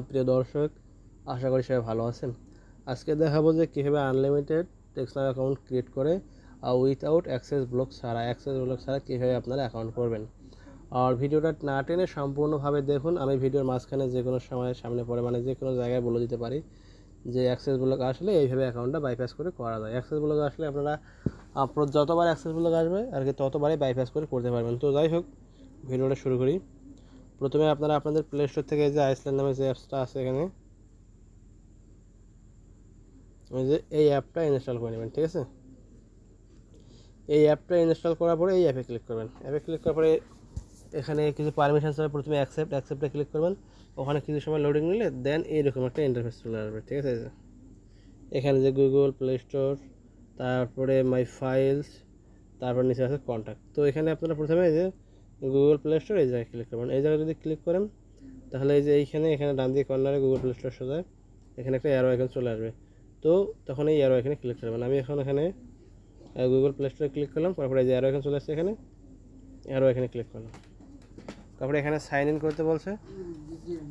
প্রিয় দর্শক, আশা করি সবাই ভালো আছেন। আজকে দেখাবো যে কীভাবে আনলিমিটেড টেক্সট অ্যাকাউন্ট ক্রিয়েট করে উইথআউট অ্যাক্সেস ব্লক ছাড়া কীভাবে আপনারা অ্যাকাউন্ট করবেন। আর ভিডিওটা না টেনে সম্পূর্ণভাবে দেখুন। আমি ভিডিওর মাঝখানে যে কোনো সময় সামনে পড়ে যে কোনো জায়গায় বলে দিতে পারি যে অ্যাক্সেস ব্লক আসলে এইভাবে অ্যাকাউন্টটা বাইপাস করে করা যায়। অ্যাক্সেস ব্লক আসলে আপনারা যতবার অ্যাক্সেস ব্লক আসবে ততবারই বাইপাস করে করতে পারবেন। তো যাই হোক, ভিডিওটা শুরু করি। প্রথমে আপনারা আপনাদের প্লে স্টোর থেকে যে আইসল্যান্ড নামে যে অ্যাপসটা আছে এখানে এই অ্যাপটা ইনস্টল করে নেবেন। ঠিক আছে, এই অ্যাপটা ইনস্টল করার পরে এই অ্যাপে ক্লিক করবেন। অ্যাপে ক্লিক করার পরে এখানে কিছু পারমিশন চাইবে। প্রথমে অ্যাকসেপ্টে ক্লিক করবেন। ওখানে কিছু সময় লোডিং নিলে দেন এইরকম একটা ইন্টারফেস চলে আসবে। ঠিক আছে, এখানে যে গুগল প্লে স্টোর, তারপরে মাই ফাইলস, তারপর নিচে আছে কন্ট্যাক্ট। তো এখানে আপনারা প্রথমে এই যে গুগল প্লে স্টোর এই জায়গায় ক্লিক করবেন। এই জায়গায় যদি ক্লিক করেন তাহলে এই যে এখানে ডান দিকে কর্নারে গুগল প্লে স্টোর সোজা এখানে একটা অ্যারো আইকন চলে আসবে। তো তখন এই অ্যারো আইকনে ক্লিক করবেন। আমি এখন এখানে গুগল প্লে স্টোরে ক্লিক করলাম, তারপরে এই যে অ্যারো আইকন চলে আসছে এখানে অ্যারো আইকনে ক্লিক করলাম। তারপরে এখানে সাইন ইন করতে বলছে,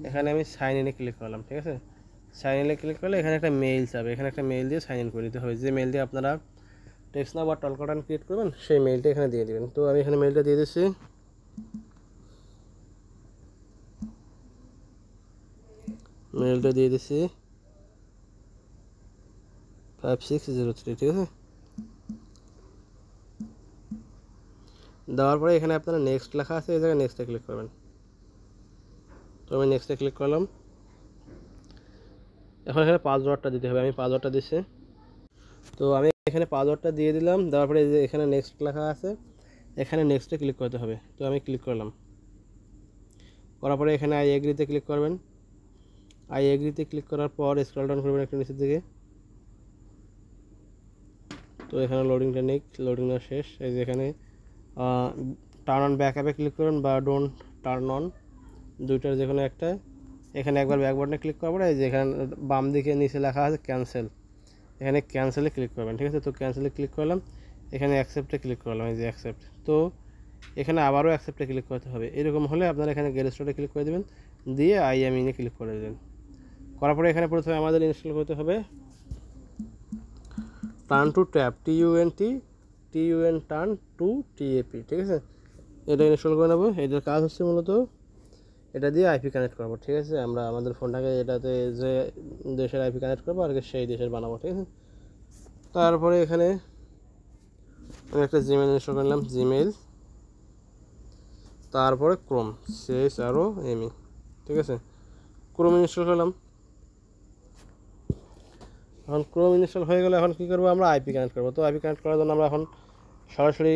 এখানে আমি সাইন ইনে ক্লিক করলাম। ঠিক আছে, সাইন ইনে ক্লিক করলে এখানে একটা মেইল যাবে। এখানে একটা মেইল দিয়ে সাইন ইন করে দিতে হবে। যে মেইল দিয়ে আপনারা টেক্সট নাও বা টলকাটান ক্রিয়েট করবেন সেই মেইলটা এখানে দিয়ে দেবেন। তো আমি এখানে মেইলটা দিয়ে দিচ্ছি। মেইলটা দিয়ে দিচ্ছি 5603। ঠিক আছে, দেওয়ার পরে এখানে আপনারা নেক্সট লেখা আছে, এই জায়গায় নেক্সটে ক্লিক করবেন। তো আমি নেক্সটে ক্লিক করলাম। এখন এখানে পাসওয়ার্ডটা দিতে হবে। আমি পাসওয়ার্ডটা দিচ্ছি। তো আমি এখানে পাসওয়ার্ডটা দিয়ে দিলাম। দেওয়ার পরে যে এখানে নেক্সট লেখা আছে এখানে নেক্সটে ক্লিক করতে হবে। তো আমি ক্লিক করলাম। করার পরে এখানে আই এগ্রিতে ক্লিক করবেন। আই এগ্রিতে ক্লিক করার পর স্ক্রল ডাউন করবেন একটু নিচের দিকে। তো এখানে লোডিংটা লোডিং শেষ। এই যে এখানে টার্ন অন ব্যাক অ্যাপে ক্লিক করুন বা ডোন্ট টার্ন অন, দুইটার যে কোনো একটা। এখানে একবার ব্যাক বাটনে ক্লিক করার পরে এই যে এখানে বাম দিকে নিচে লেখা আছে ক্যান্সেল, এখানে ক্যান্সেলে ক্লিক করবেন। ঠিক আছে, তো ক্যান্সেলে ক্লিক করলাম। এখানে অ্যাকসেপ্টে ক্লিক করলাম, এই যে অ্যাকসেপ্ট। তো এখানে আবারও অ্যাকসেপ্টে ক্লিক করতে হবে। এরকম হলে আপনারা এখানে গেট স্টার্টে ক্লিক করে দেবেন, দিয়ে আই এম ইনে ক্লিক করে দেবেন। করার পরে এখানে প্রথমে আমাদের ইনস্টল করতে হবে turn to tap, TUN turn to TAP। ঠিক আছে, এটা ইনস্টল করে নেবো। এটার কাজ হচ্ছে মূলত এটা দিয়ে আইপি কানেক্ট করবো। ঠিক আছে, আমরা আমাদের ফোনটাকে এটাতে যে দেশের আইপি কানেক্ট করবো আর কি সেই দেশের বানাবো। ঠিক আছে, তারপরে এখানে আমি একটা জিমেল ইনস্টল করলাম, জিমেল, তারপরে ক্রোম, CHROME। ঠিক আছে, ক্রোম ইনস্টল করলাম। এখন ক্রোম ইনস্টল হয়ে গেলে এখন কী করবো, আমরা আইপি কানেক্ট করবো। তো আইপি কানেক্ট করার জন্য আমরা এখন সরাসরি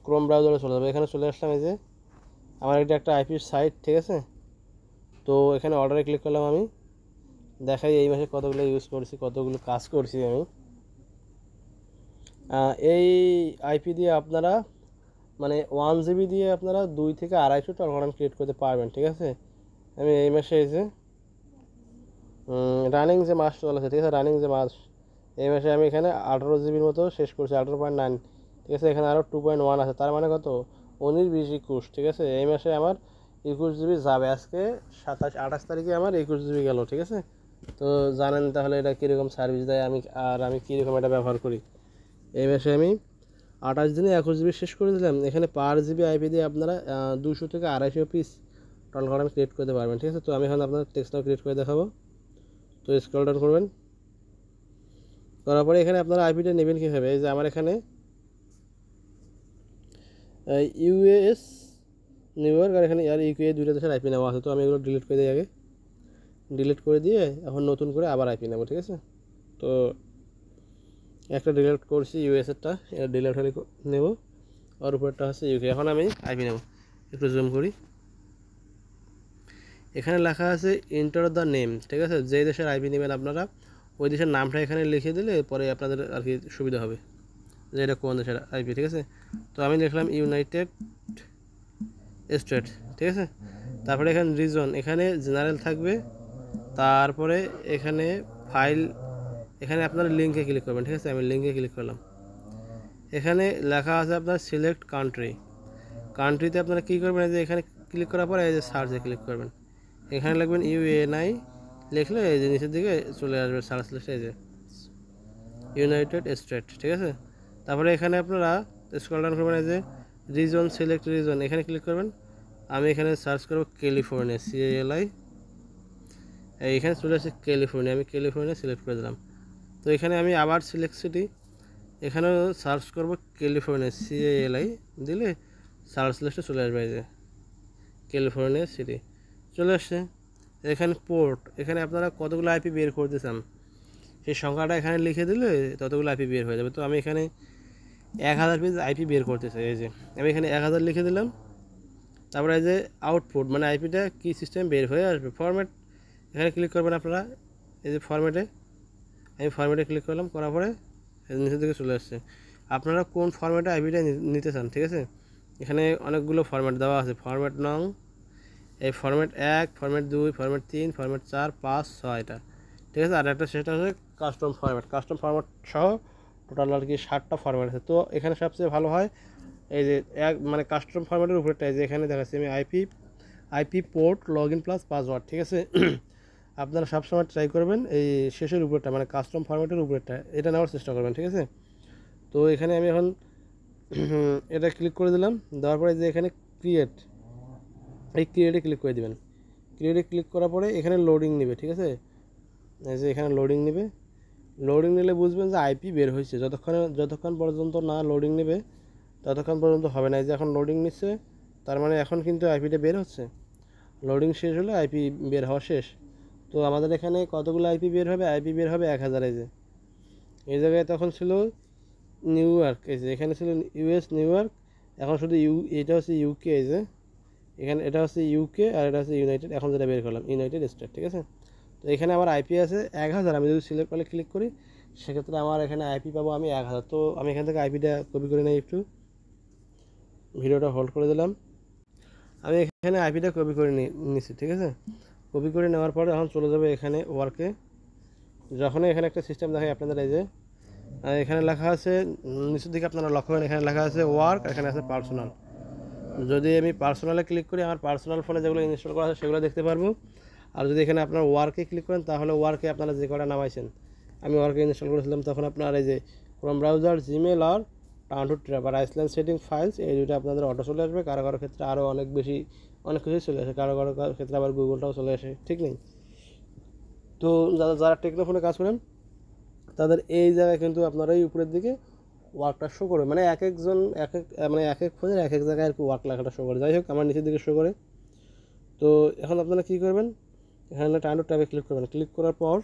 ক্রোম ব্রাউজারে চলে যাবো। এখানে চলে আসলাম। এই যে আমার এটা একটা আইপির সাইট। ঠিক আছে, তো এখানে অর্ডারে ক্লিক করলাম। আমি দেখাই এই মাসে কতগুলো ইউজ করছি, কতগুলো কাজ করছি আমি। এই আইপি দিয়ে আপনারা 1 GB দিয়ে আপনারা 2 থেকে 250 টলকাটান ক্রিয়েট করতে পারবেন। ঠিক আছে, আমি এই মাসে এই যে রানিং যে মাস চলেছে, ঠিক আছে, রানিং যে মাস এই মাসে আমি এখানে 18 GBর মতো শেষ করছি, 18.9। ঠিক আছে, এখানে আরও 2.1 আছে, তার মানে কত 19, 20, 21। ঠিক আছে, এই মাসে আমার 21 GB যাবে। আজকে 28 তারিখে আমার 21 GB গেল। ঠিক আছে, তো জানেন তাহলে এটা কীরকম সার্ভিস দেয় আমি কীরকম এটা ব্যবহার করি। এই মাসে আমি 28 দিনে 21 GB শেষ করে দিলাম। এখানে পার জিবি আইপি দিয়ে আপনারা 200 থেকে 250 পিস টলকাটান ক্রিয়েট করতে পারবেন। ঠিক আছে, তো আমি এখন আপনার টেক্সটটাও ক্রিয়েট করে দেখাবো। তো স্ক্রল ডাউন করবেন, করার পরে এখানে আপনারা আইপিটা নেবেন কীভাবে। এই যে আমার এখানে US, নিউ ইয়র্ক আর এখানে UK দুইটা দেশের আইপি নেওয়া আছে। তো আমি এগুলো ডিলিট করে দিই আগে, ডিলিট করে দিয়ে এখন নতুন করে আবার আইপি নেব। ঠিক আছে, তো একটা ডিলিট করছি ইউএসেরটা, এটা ডিলিট হলে নেব, আর উপরটা হচ্ছে UK। এখন আমি আইপি নেব, একটু জুম করি। এখানে লেখা আছে এন্টার দ্য নেম। ঠিক আছে, যে দেশের আইপি নেবেন আপনারা ওই দেশের নামটা এখানে লিখে দিলে পরে আপনাদের আর কি সুবিধা হবে যে এটা কোন দেশের আইপি। ঠিক আছে, তো আমি লিখলাম ইউনাইটেড স্টেট। ঠিক আছে, তারপরে এখানে রিজন, এখানে জেনারেল থাকবে। তারপরে এখানে ফাইল, এখানে আপনারা লিঙ্কে ক্লিক করবেন। ঠিক আছে, আমি লিঙ্কে ক্লিক করলাম। এখানে লেখা আছে আপনার সিলেক্ট কান্ট্রিতে আপনারা কী করবেন, এই যে এখানে ক্লিক করার পরে এই যে সার্চে ক্লিক করবেন। এখানে লিখবেন ইউএনআই, লিখলে এই যে নিচের দিকে চলে আসবে সার্চ লিস্টে, এই যে ইউনাইটেড স্টেট, ঠিক আছে। তারপরে এখানে আপনারা স্ক্রল ডাউন করবেন, এই যে রিজন, সিলেক্ট রিজন, এখানে ক্লিক করবেন। আমি এখানে সার্চ করব ক্যালিফোর্নিয়া, CALI, এইখানে চলে আসছে ক্যালিফোর্নিয়া, আমি ক্যালিফোর্নিয়া সিলেক্ট করে দিলাম। তো এখানে আমি আবার সিলেক্ট সিটি, এখানেও সার্চ করব ক্যালিফোর্নিয়া, CALI দিলে সার্চ লিস্টে চলে আসবে, এই যে ক্যালিফোর্নিয়া সিটি চলে আসছে। এখানে পোর্ট, এখানে আপনারা কতগুলো আইপি বের করতে চান সেই সংখ্যাটা এখানে লিখে দিলে ততগুলো আইপি বের হয়ে যাবে। তো আমি এখানে 1000 পিস আইপি বের করতে চাই, এই যে আমি এখানে 1000 লিখে দিলাম। তারপরে এই যে আউটপুট মানে আইপিটা কী সিস্টেম বের হয়ে আসবে, ফরম্যাট, এখানে ক্লিক করবেন আপনারা, এই যে ফরম্যাটে, আমি ফরম্যাটে ক্লিক করলাম, করার পরে নিচের দিকে চলে আসছে। আপনারা কোন ফরম্যাটে আইপিটা নিতে চান, ঠিক আছে। এখানে অনেকগুলো ফরম্যাট দেওয়া আছে, ফরম্যাট নং, এই ফরম্যাট 1, ফরম্যাট 2, ফরম্যাট 3, ফরম্যাট 4, 5, 6টা, ঠিক আছে। আর একটা সেটা হচ্ছে কাস্টম ফরম্যাট, কাস্টম ফরম্যাট সহ টোটাল আর কি 7টা ফরম্যাট আছে। তো এখানে সবচেয়ে ভালো হয় এই যে মানে কাস্টম ফরম্যাটের উপরেটা, এই যে এখানে দেখাচ্ছি আমি IP port log in plus password, ঠিক আছে। আপনারা সবসময় ট্রাই করবেন এই শেষের উপরেটা মানে কাস্টম ফরম্যাটের উপরেটা, এটা নেওয়ার চেষ্টা করবেন, ঠিক আছে। তো এখানে আমি এখন এটা ক্লিক করে দিলাম, দেওয়ার পরে যে এখানে ক্রিয়েট, এই ক্রিয়েটে ক্লিক করে দেবেন। ক্রিয়েটে ক্লিক করার পরে এখানে লোডিং নেবে, ঠিক আছে। এই যে এখানে লোডিং নেবে, লোডিং নিলে বুঝবেন যে আইপি বের হয়েছে। যতক্ষণ পর্যন্ত না লোডিং নেবে ততক্ষণ পর্যন্ত হবে না। এই যে এখন লোডিং নিচ্ছে, তার মানে এখন কিন্তু আইপিটা বের হচ্ছে। লোডিং শেষ হলে আইপি বের হওয়া শেষ। তো আমাদের এখানে কতগুলো আইপি বের হবে, আইপি বের হবে 1000। এই যে এই জায়গায় তখন ছিল নিউ ইয়র্ক, এই যে এখানে ছিল US নিউ ইয়র্ক, এখন শুধু এটা হচ্ছে UK, এই যে এখানে এটা হচ্ছে UK আর এটা হচ্ছে ইউনাইটেড, এখন যেটা বের করলাম ইউনাইটেড স্টেট, ঠিক আছে। তো এখানে আমার আইপি আছে 1000, আমি যদি সিলেক্ট করে ক্লিক করি সেক্ষেত্রে আমার এখানে আইপি পাবো আমি 1000। তো আমি এখান থেকে আইপিটা কপি করে নিই, একটু ভিডিওটা হোল্ড করে দিলাম। আমি এখানে আইপিটা কপি করে নিচ্ছি, ঠিক আছে। কপি করে নেওয়ার পরে এখন চলে যাবে এখানে ওয়ার্কে। যখনই এখানে একটা সিস্টেম দেখায় আপনাদের, এই যে এখানে লেখা আছে নিচের দিকে আপনারা লক্ষ্য করেন, এখানে লেখা আছে ওয়ার্ক, এখানে আছে পার্সোনাল। যদি আমি পার্সোনালে ক্লিক করি আমার পার্সোনাল ফোনে যেগুলো ইনস্টল করা আছে সেগুলো দেখতে পারবো। আর যদি এখানে আপনার ওয়ার্কে ক্লিক করেন তাহলে ওয়ার্কে আপনারা যে কটা নামাইছেন, আমি ওয়ার্কে ইনস্টল করেছিলাম, তখন আপনার এই যে ক্রোম ব্রাউজার, জিমেল আর টাউন টু ট্র্যাপ আর আইসল্যান্ড সেটিং ফাইলস, এই দুটো আপনাদের অটো চলে আসবে। কারো কারো ক্ষেত্রে আরও অনেক কিছুই চলে আসে, কারো কারো ক্ষেত্রে আবার গুগলটাও চলে আসে, ঠিক নেই। তো যারা টেকনোফোনে কাজ করেন তাদের এই জায়গায় কিন্তু আপনারা এই উপরের দিকে ওয়ার্কটা শো করে, মানে এক এক ফোনের এক এক জায়গায় আর কি ওয়ার্ক লেখাটা শো করে। যাই হোক আমার নিচের দিকে শো করে। তো এখন আপনারা কী করবেন, এখানে টাউন টু ট্র্যাপে ক্লিক করবেন। ক্লিক করার পর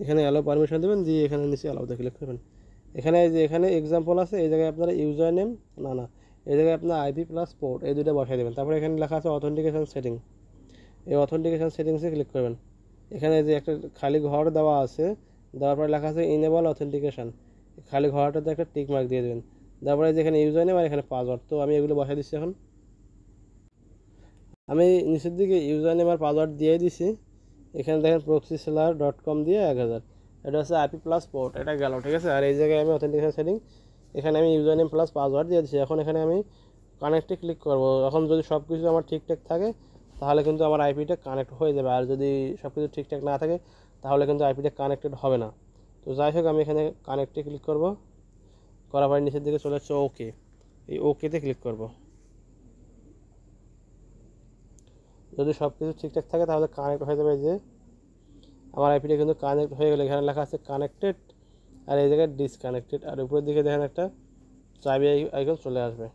এখানে অ্যালাউ পারমিশন দেবেন, দিয়ে এখানে নিচে অ্যালাউতে ক্লিক করবেন। এখানে যে এখানে এক্সাম্পল আছে, এই জায়গায় আপনারা ইউজার নেম এই জায়গায় আপনার আইপি প্লাস পোর্ট এই দুটো বসাই দেবেন। তারপরে এখানে লেখা আছে অথেন্টিকেশন সেটিং, এই অথেন্টিকেশন সেটিংসে ক্লিক করবেন। এখানে যে একটা খালি ঘর দেওয়া আছে, দেওয়ার পরে লেখা আছে ইনেবল অথেন্টিকেশন, খালি ঘরটাতে একটা টিক মার্ক দিয়ে দেবেন। তারপরে যেখানে ইউজার নেম আর এখানে পাসওয়ার্ড, তো আমি এগুলো বসাই দিচ্ছি। এখন আমি নিচের দিকে ইউজার নেম আর পাসওয়ার্ড দিয়ে দিছি। এখানে দেখেন proxyseller.com দিয়ে 1000, এটা হচ্ছে আইপি প্লাস পোর্ট, এটা গেল, ঠিক আছে। আর এই জায়গায় আমি অথেন্টিকেশন সেটিং, এখানে আমি ইউজার নেম প্লাস পাসওয়ার্ড দিয়ে দিচ্ছি। এখন এখানে আমি কানেক্টে ক্লিক করব। এখন যদি সব কিছু আমার ঠিকঠাক থাকে তাহলে কিন্তু আমার আইপিটা কানেক্ট হয়ে যাবে, আর যদি সব কিছু ঠিকঠাক না থাকে তাহলে কিন্তু আইপিটা কানেক্টেড হবে না। তো যাই হোক আমি এখানে কানেক্টে ক্লিক করব, করার পরে নিচের দিকে চলে যাচ্ছে ওকে, এই ওকেতে ক্লিক করব। যদি সব কিছু ঠিকঠাক থাকে তাহলে কানেক্ট হয়ে যাবে। যে আমার আইপিটা কিন্তু কানেক্ট হয়ে গেলে এখানে লেখা আছে কানেক্টেড আর এই জায়গায় ডিসকানেক্টেড, আর উপরের দিকে দেখেন একটা চাবি আইকন চলে আসবে।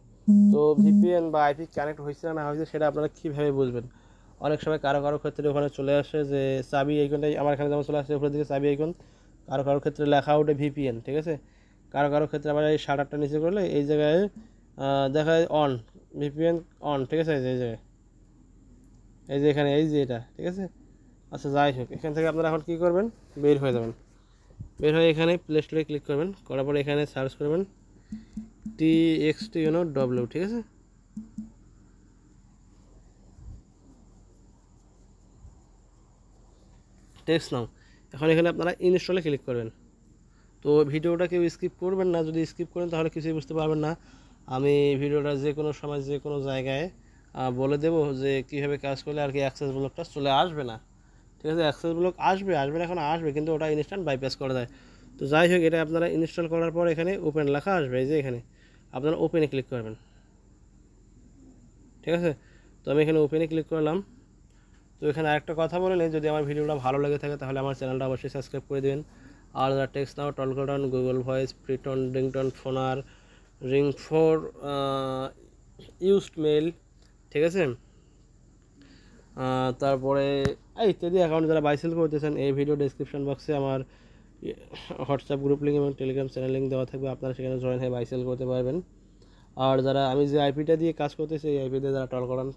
তো ভিপিএন বা আইপি কানেক্ট হয়েছে না হয়েছে সেটা আপনারা কীভাবে বুঝবেন? অনেক সময় কারো ক্ষেত্রে ওখানে চলে আসে যে চাবি আইকনটাই, আমার এখানে যেমন চলে আসছে উপরের দিকে চাবি আইকন, কারো ক্ষেত্রে লেখা ওঠে ভিপিএন, ঠিক আছে। কারো ক্ষেত্রে আবার এই শাটারটা নিচে করলে এই জায়গায় দেখায় অন, ভিপিএন অন, ঠিক আছে। এই জায়গায় এই যে এখানে এই যে এটা, ঠিক আছে। আচ্ছা যাই হোক, এখান থেকে আপনারা এখন কী করবেন, বের হয়ে যাবেন। বের হয়ে এখানে প্লে স্টোরে ক্লিক করবেন, করার পরে এখানে সার্চ করবেন TXT ঠিক আছে। টেক্সট নাও। এখন এখানে আপনারা ইনস্টলে ক্লিক করবেন। তো ভিডিওটা কেউ স্কিপ করবেন না, যদি স্কিপ করেন তাহলে কিছুই বুঝতে পারবেন না। আমি ভিডিওটা যে কোনো সময় যে কোনো জায়গায় বলে দেবো যে কীভাবে কাজ করলে আর কি অ্যাক্সেস ব্লকটা চলে আসবে না, ঠিক আছে। অ্যাক্সেস ব্লক আসবে না, এখন আসবে, কিন্তু ওটা ইনস্ট্যান্ট বাইপাস করে দেয়। তো যাই হোক, এটা আপনারা ইনস্টল করার পর এখানে ওপেন লেখা আসবে, এই যে এখানে আপনারা ওপেনে ক্লিক করবেন, ঠিক আছে। তো আমি এখানে ওপেনে ক্লিক করলাম। তো এখানে আরেকটা কথা বলে নিই, যদি আমার ভিডিওটা ভালো লেগে থাকে তাহলে আমার চ্যানেলটা অবশ্যই সাবস্ক্রাইব করে দেবেন। আর যারা TextNow, Talkatone, Google Voice, Freetone, Ringtone, Phoner, Ring Four, ইউজড মেল, ঠিক আছে। তারপরে ইত্যাদি অ্যাকাউন্ট যারা বাইসেল করতেছেন, এই ভিডিও ডেসক্রিপশন বক্সে আমার হোয়াটসঅ্যাপ গ্রুপ লিঙ্ক এবং টেলিগ্রাম চ্যানেল লিঙ্ক দেওয়া থাকবে, আপনারা সেখানে জয়েন হয়ে বাইসেল করতে পারবেন। আর যারা আমি যে আইপিটা দিয়ে কাজ করতেছি, এই আইপি দিয়ে যারা টলকটন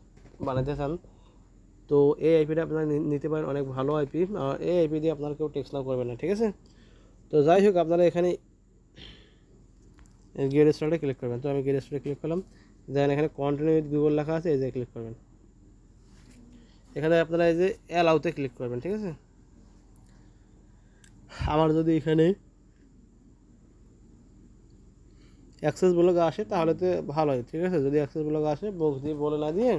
বানাতে চান, তো এই আইপিটা আপনারা নিতে পারেন, অনেক ভালো আইপি। আর এই আইপি দিয়ে আপনারা কেউ টেক্সট নাও করবেন না, ঠিক আছে। তো যাই হোক, আপনারা এখানে গেট স্টার্টে ক্লিক করবেন। তো আমি গেট স্টার্টে ক্লিক করলাম, দেন এখানে কন্টিনিউ উইথ গুগল লেখা আছে, এই যে ক্লিক করবেন। এখানে আপনারা এই যে অ্যালাউতে ক্লিক করবেন, ঠিক আছে। আমার যদি এখানে অ্যাক্সেস ব্লক আসে তাহলে তো ভালো হয়, ঠিক আছে। যদি অ্যাক্সেস ব্লক আসে, বক্স দিয়ে বলে না দিয়ে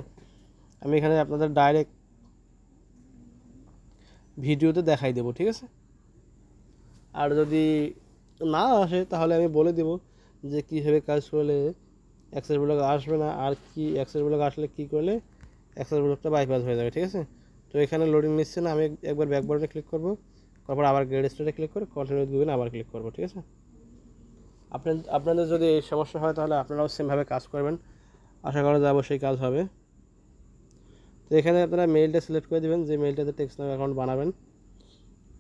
আমি এখানে আপনাদের ডাইরেক্ট ভিডিওতে দেখাই দেবো, ঠিক আছে। আর যদি না আসে তাহলে আমি বলে দেব যে কীভাবে কাজ করলে অ্যাক্সেস ব্লক আসবে না, আর কি অ্যাক্সেস ব্লক আসলে কী করলে অ্যাক্সেস ব্লকটা বাইপাস হয়ে যাবে, ঠিক আছে। তো এখানে লোডিং নিচ্ছে না, আমি একবার ব্যাক বাটনে ক্লিক করবো, তারপর আবার গেট স্টার্টে ক্লিক করে কন্টিনিউ দিবেন, আবার ক্লিক করবো, ঠিক আছে। আপনাদের যদি এই সমস্যা হয় তাহলে আপনারাও সেমভাবে কাজ করবেন, আশা করা যায় অবশ্যই কাজ হবে। তো এখানে আপনারা মেইলটা সিলেক্ট করে দেবেন, যে মেইলটাতে টেক্সট নাও অ্যাকাউন্ট বানাবেন,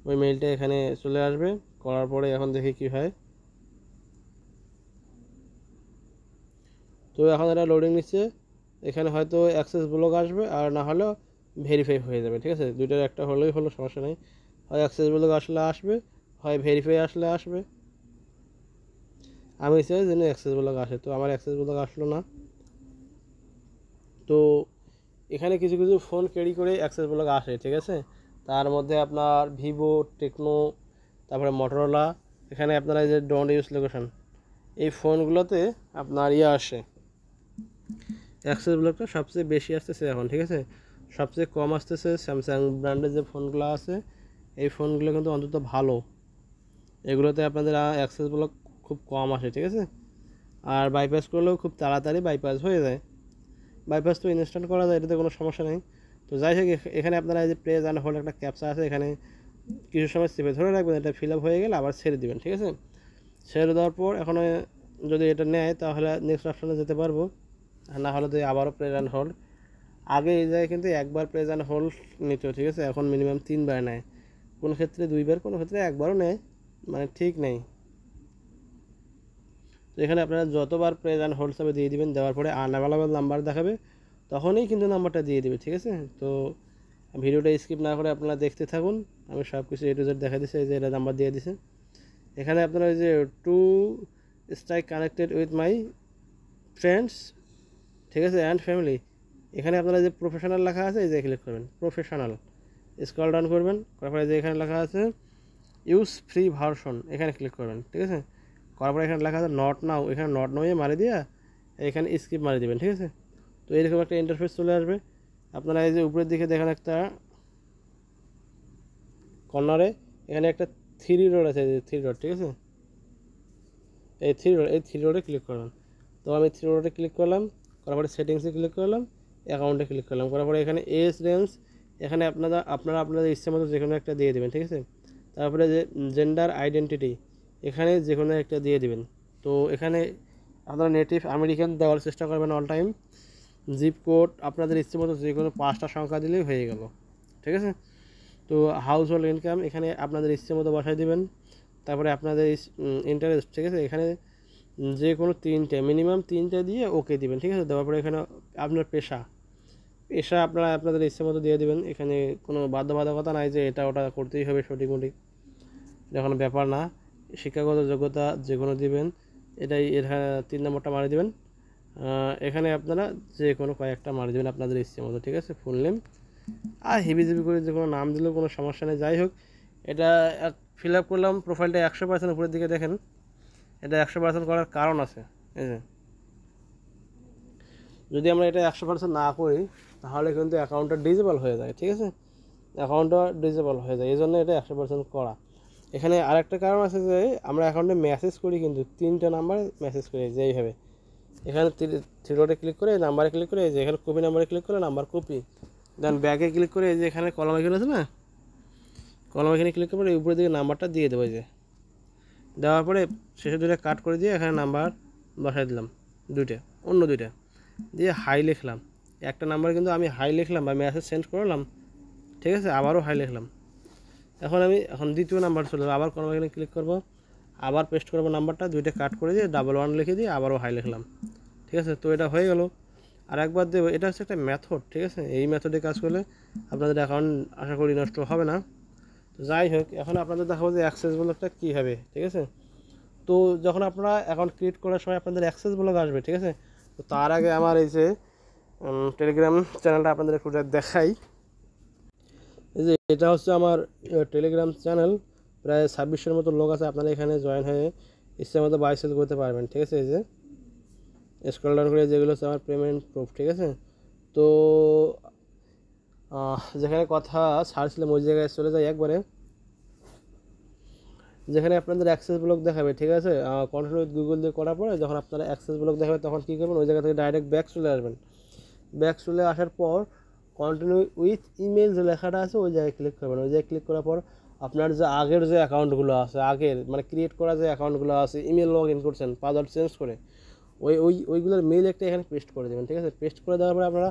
ওই মেইলটা এখানে চলে আসবে। করার পরে এখন দেখি কি হয়। তো এখন এটা লোডিং নিচ্ছে, এখানে হয়তো অ্যাক্সেস ব্লক আসবে, আর না হলেও ভেরিফাই হয়ে যাবে, ঠিক আছে। দুইটার একটা হলেই হলো, সমস্যা নেই। হয় অ্যাক্সেস ব্লক আসলে আসবে, হয় ভেরিফাই আসলে আসবে। আমি চাই যেন অ্যাক্সেস ব্লক আসে, তো আমার অ্যাক্সেস ব্লক আসলো না। তো এখানে কিছু কিছু ফোন ক্যারি করে অ্যাক্সেস ব্লক আসে, ঠিক আছে। তার মধ্যে আপনার ভিভো, টেকনো, তারপরে মটোরোলা, এখানে আপনারা এই যে ডোন্ট ইউজ লোকেশন, এই ফোনগুলোতে আপনার আসে, অ্যাক্সেস ব্লকটা সবচেয়ে বেশি আসতেছে এখন, ঠিক আছে। সবচেয়ে কম আসতেছে স্যামসাং ব্র্যান্ডের যে ফোনগুলো আছে, এই ফোনগুলো কিন্তু অন্তত ভালো, এগুলোতে আপনাদের অ্যাক্সেস ব্লক খুব কম আসে, ঠিক আছে। আর বাইপাস করলেও খুব তাড়াতাড়ি বাইপাস হয়ে যায়, বাইপাস তো ইনস্ট্যান্ট করা যায়, এটাতে কোনো সমস্যা নেই। তো যাই হোক, এখানে আপনারা এই যে প্রেস অ্যান্ড হোল্ড একটা ক্যাপচা আছে, এখানে কিছু সময় চেপে ধরে রাখবেন, এটা ফিল আপ হয়ে গেলে আবার ছেড়ে দেবেন, ঠিক আছে। ছেড়ে দেওয়ার পর এখন যদি এটা নেয় তাহলে নেক্সট অপশানে যেতে পারবো, আর না হলে তো আবারও প্রেস অ্যান্ড হোল্ড। আগে এই জায়গায় কিন্তু একবার প্রেস অ্যান্ড হোল্ড নিত, ঠিক আছে। এখন মিনিমাম 3বার নেয়, কোনো ক্ষেত্রে 2বার, কোনো ক্ষেত্রে একবারও নেয়, মানে ঠিক নেই। তো এখানে আপনারা যতবার প্রেস অ্যান্ড হোল্ড হিসাবে দিয়ে দিবেন, দেওয়ার পরে আনঅ্যাভেলেবল নাম্বার দেখাবে, তখনই কিন্তু নাম্বারটা দিয়ে দেবে, ঠিক আছে। তো ভিডিওটা স্কিপ না করে আপনারা দেখতে থাকুন, আমি সব কিছু A to Z দেখা দিচ্ছি, এই যে এটা নাম্বার দিয়ে দিছে। এখানে আপনারা ওই যে two strike connected with my friends, ঠিক আছে, অ্যান্ড ফ্যামিলি, এখানে আপনারা যে প্রফেশনাল লেখা আছে, এই যে ক্লিক করবেন, প্রফেশনাল, স্ক্রল ডাউন করবেন, করার পরে যে এখানে লেখা আছে ইউজ ফ্রি ভার্সন, এখানে ক্লিক করবেন, ঠিক আছে। করার পরে এখানে লেখা আছে নট নাও, এখানে নট নাও মারি দিয়া এখানে স্কিপ মারি দেবেন, ঠিক আছে। তো এরকম একটা ইন্টারফেস চলে আসবে। আপনারা এই যে উপরের দিকে দেখেন একটা কর্নারে এখানে একটা 3 ডট আছে, 3 ডট, ঠিক আছে। এই 3 ডটে ক্লিক করবেন। তো আমি 3 ডটে ক্লিক করলাম, করার পরে সেটিংসে ক্লিক করলাম, অ্যাকাউন্টে ক্লিক করলাম, করার পরে এখানে এজ রেঞ্জ, এখানে আপনাদের ইচ্ছে মতো যে কোনো একটা দিয়ে দেবেন, ঠিক আছে। তারপরে যে জেন্ডার আইডেন্টিটি, এখানে যে কোনো একটা দিয়ে দিবেন। তো এখানে আপনারা নেটিভ আমেরিকান দেওয়ার চেষ্টা করবেন অল টাইম। জিপ কোড আপনাদের ইচ্ছে মতো যে কোনো 5টা সংখ্যা দিলেই হয়ে গেল, ঠিক আছে। তো হাউস হোল্ড ইনকাম এখানে আপনাদের ইচ্ছে মতো বসাই দেবেন। তারপরে আপনাদের ইন্টারেস্ট, ঠিক আছে, এখানে যে কোনো 3টে, মিনিমাম 3টে দিয়ে ওকে দিবেন, ঠিক আছে। দেওয়ার পরে এখানে আপনার পেশা আপনারা আপনাদের ইচ্ছে মতো দিয়ে দেবেন। এখানে কোনো বাধ্যবাধকতা নাই যে এটা ওটা করতেই হবে সঠিক, এটা কোনো ব্যাপার না। শিক্ষাগত যোগ্যতা যে কোনো দিবেন, এটাই এর 3 নম্বরটা মারি দেবেন। এখানে আপনারা যে কোনো কয়েকটা মারি দেবেন আপনাদের ইচ্ছে মতো, ঠিক আছে। ফুল নেম আর হেবিজিবি করে যে কোনো নাম দিলেও কোনো সমস্যা নেই। যাই হোক, এটা ফিল আপ করলাম, প্রোফাইলটা 100% উপরের দিকে দেখেন, এটা 100% করার কারণ আছে, এই যে যদি আমরা এটা 100% না করি তাহলে কিন্তু অ্যাকাউন্টটা ডিসেবল হয়ে যায়, ঠিক আছে, অ্যাকাউন্টটা ডিসেবল হয়ে যায়, এই জন্য এটা 100% করা। এখানে আরেকটা কারণ আছে যে আমরা অ্যাকাউন্টে মেসেজ করি কিন্তু 3টা নাম্বারে মেসেজ করি যে এইভাবে, এখানে থ্রি ডটে ক্লিক করে নাম্বারে ক্লিক করে যে এখানে কপি নাম্বারে ক্লিক করে নাম্বার কপি, দেন ব্যাগে ক্লিক করে এই যে এখানে কলম এখানে আছে না, কলম এখানে ক্লিক করে উপরের দিকে নাম্বারটা দিয়ে দেবো, যে দেওয়ার পরে শেষে দুটো কাট করে দিয়ে এখানে নাম্বার বসাই দিলাম দুইটা, অন্য দুইটা দিয়ে হাই লিখলাম, একটা নাম্বার কিন্তু আমি হাই লিখলাম বা মেসেজ সেন্ড করলাম, ঠিক আছে, আবারও হাই লিখলাম। এখন দ্বিতীয় নাম্বার চলে যাবো, আবার কোনো এখানে ক্লিক করব, আবার পেস্ট করবো নাম্বারটা, দুইটা কাট করে দিয়ে 11 লিখে দিয়ে আবারও হাই লিখলাম, ঠিক আছে। তো এটা হয়ে গেল। আর একবার দেবো, এটা হচ্ছে একটা মেথড, ঠিক আছে, এই মেথডে কাজ করলে আপনাদের অ্যাকাউন্ট আশা করি নষ্ট হবে না। তো যাই হোক, এখন আপনাদের দেখাবো যে অ্যাক্সেস ব্লকটা কী হবে, ঠিক আছে। তো যখন আপনারা অ্যাকাউন্ট ক্রিয়েট করার সময় আপনাদের অ্যাক্সেস ব্লক আসবে, ঠিক আছে। তো তার আগে আমার এই যে টেলিগ্রাম চ্যানেলটা আপনাদের একটু দেখাই। এই যে এটা হচ্ছে আমার টেলিগ্রাম চ্যানেল, প্রায় 2600-এর মতো লোক আছে, আপনারা এখানে জয়েন হয়ে ইচ্ছা মতো বাই সেল করতে পারবেন, ঠিক আছে। এই যে স্ক্রল ডাউন করে যেগুলো হচ্ছে আমার পেমেন্ট প্রুফ, ঠিক আছে। তো যেখানে কথা ছাড়ছিলাম ওই জায়গায় চলে যাই একবারে, যেখানে আপনাদের অ্যাক্সেস ব্লক দেখাবে, ঠিক আছে। কন্টিনিউ উইথ গুগল দিয়ে করার পরে যখন আপনারা অ্যাক্সেস ব্লক দেখাবে তখন কী করবেন, ওই জায়গা থেকে ডাইরেক্ট ব্যাক চলে আসবেন। ব্যাক চলে আসার পর কন্টিনিউ উইথ ইমেল যে লেখাটা আছে ওই জায়গায় ক্লিক করবেন। ওই জায়গায় ক্লিক করার পর আপনার যে আগের যে অ্যাকাউন্টগুলো আছে, আগের মানে ক্রিয়েট করা যে অ্যাকাউন্টগুলো আছে, ইমেল লগ ইন করছেন পাসওয়ার্ড চেঞ্জ করে, ওইগুলোর মেল একটা এখানে পেস্ট করে দেবেন, ঠিক আছে। পেস্ট করে দেওয়ার পরে আপনারা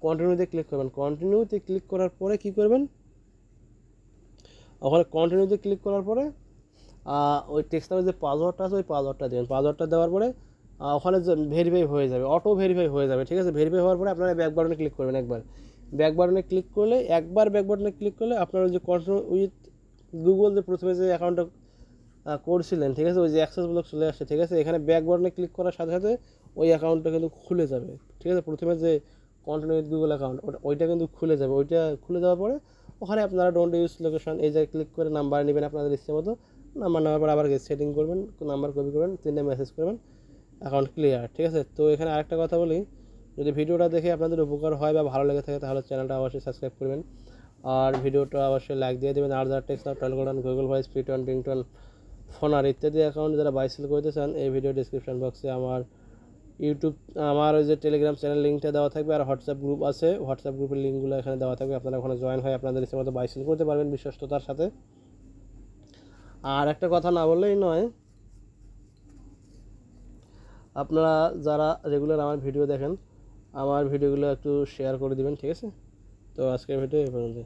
কন্টিনিউতে ক্লিক করবেন। কন্টিনিউতে ক্লিক করার পরে কী করবেন, ওখানে কন্টিনিউতে ক্লিক করার পরে ওই টেক্সটের যে পাসওয়ার্ডটা আছে ওই পাসওয়ার্ডটা দেবেন। পাসওয়ার্ডটা দেওয়ার পরে ওখানে যে ভেরিফাই হয়ে যাবে, অটো ভেরিফাই হয়ে যাবে, ঠিক আছে। ভেরিফাই হওয়ার পরে আপনারা ব্যাক বাটনে ক্লিক করবেন একবার। ব্যাক বাটনে ক্লিক করলে আপনার ওই যে কন্টিনিউ উইথ গুগল যে প্রথমে যে অ্যাকাউন্টটা করছিলেন, ঠিক আছে, ওই যে অ্যাক্সেস ব্লক চলে আসছে, ঠিক আছে। এখানে ব্যাক বাটনে ক্লিক করার সাথে সাথে ওই অ্যাকাউন্টটা কিন্তু খুলে যাবে, ঠিক আছে। প্রথমে যে কন্টিনিউ উইথ গুগল অ্যাকাউন্ট ওইটা কিন্তু খুলে যাবে। ওইটা খুলে যাওয়ার পরে ওখানে আপনারা ডোন্ট ইউজ লোকেশন এই জায়গায় ক্লিক করে নাম্বার নেবেন আপনাদের ইচ্ছে মতো, নাম্বার নেওয়ার পর আবার সেটিং করবেন, নাম্বার কপি করবেন, 3টা মেসেজ করবেন, অ্যাকাউন্ট ক্লিয়ার, ঠিক আছে। তো এখানে আরেকটা কথা বলি, যদি ভিডিওটা দেখে আপনাদের উপকার হয় বা ভালো লেগে থাকে তাহলে চ্যানেলটা অবশ্যই সাবস্ক্রাইব করবেন, আর ভিডিওটা অবশ্যই লাইক দিয়ে দেবেন। আর যারা text Telegram Google Voice Freetone Ringtone Phoner ইত্যাদি অ্যাকাউন্ট যারা বাই সেল করতে চান, এই ভিডিও ডিসক্রিপশন বক্সে আমার আমার ওই যে টেলিগ্রাম চ্যানেল লিঙ্কটা দেওয়া থাকবে, আর হোয়াটসঅ্যাপ গ্রুপ আছে, হোয়াটসঅ্যাপ গ্রুপের লিঙ্কগুলো এখানে দেওয়া থাকবে, আপনারা ওখানে জয়েন হয়ে আপনাদের ইচ্ছে মতো বাই সেল করতে পারবেন বিশ্বস্ততার সাথে। আর একটা কথা না বললেই নয়, আপনারা যারা রেগুলার আমার ভিডিও দেখেন আমার ভিডিওগুলো একটু শেয়ার করে দিবেন, ঠিক আছে। তো আজকের ভিডিও এই পর্যন্ত।